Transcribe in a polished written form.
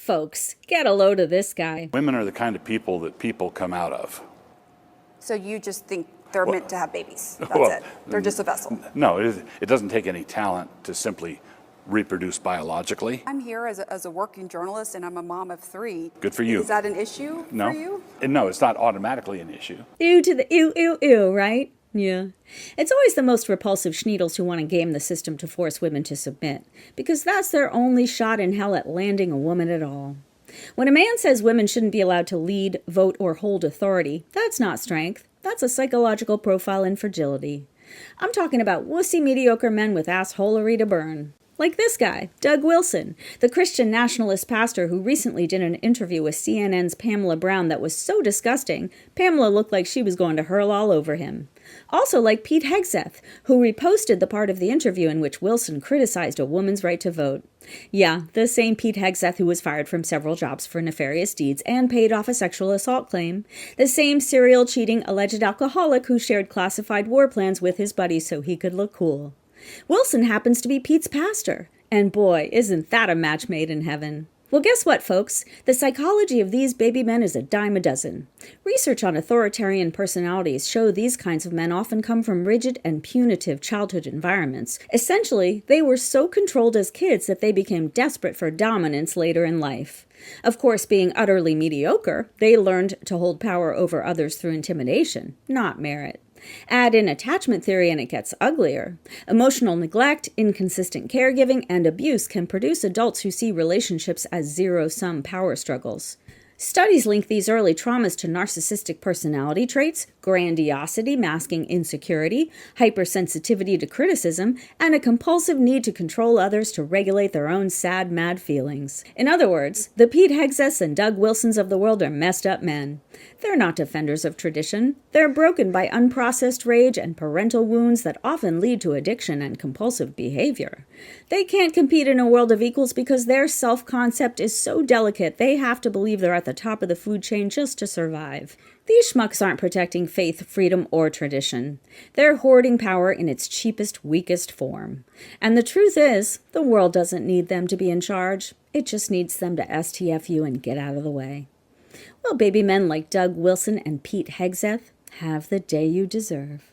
Folks, get a load of this guy. Women are the kind of people that people come out of. So you just think they're meant to have babies. That's well, it. They're just a vessel. No, it doesn't take any talent to simply reproduce biologically. I'm here as a working journalist, and I'm a mom of 3. Good for you. Is that an issue No. for you? No, it's not automatically an issue. Ew to the ew, ew, ew, right? Yeah. It's always the most repulsive schneedles who want to game the system to force women to submit, because that's their only shot in hell at landing a woman at all. When a man says women shouldn't be allowed to lead, vote, or hold authority, that's not strength. That's a psychological profile in fragility. I'm talking about wussy mediocre men with assholery to burn. Like this guy, Doug Wilson, the Christian nationalist pastor who recently did an interview with CNN's Pamela Brown that was so disgusting, Pamela looked like she was going to hurl all over him. Also like Pete Hegseth, who reposted the part of the interview in which Wilson criticized a woman's right to vote. Yeah, the same Pete Hegseth who was fired from several jobs for nefarious deeds and paid off a sexual assault claim. The same serial cheating alleged alcoholic who shared classified war plans with his buddies so he could look cool. Wilson happens to be Pete's pastor, and boy, isn't that a match made in heaven. Well, guess what, folks? The psychology of these baby men is a dime a dozen. Research on authoritarian personalities show these kinds of men often come from rigid and punitive childhood environments. Essentially, they were so controlled as kids that they became desperate for dominance later in life. Of course, being utterly mediocre, they learned to hold power over others through intimidation, not merit. Add in attachment theory and it gets uglier. Emotional neglect, inconsistent caregiving, and abuse can produce adults who see relationships as zero-sum power struggles. Studies link these early traumas to narcissistic personality traits, grandiosity masking insecurity, hypersensitivity to criticism, and a compulsive need to control others to regulate their own sad, mad feelings. In other words, the Pete Hegseths and Doug Wilsons of the world are messed up men. They're not defenders of tradition. They're broken by unprocessed rage and parental wounds that often lead to addiction and compulsive behavior. They can't compete in a world of equals because their self-concept is so delicate they have to believe they're at the top of the food chain just to survive. These schmucks aren't protecting faith, freedom, or tradition. They're hoarding power in its cheapest, weakest form. And the truth is, the world doesn't need them to be in charge. It just needs them to STFU and get out of the way. Well, baby men like Doug Wilson and Pete Hegseth, have the day you deserve.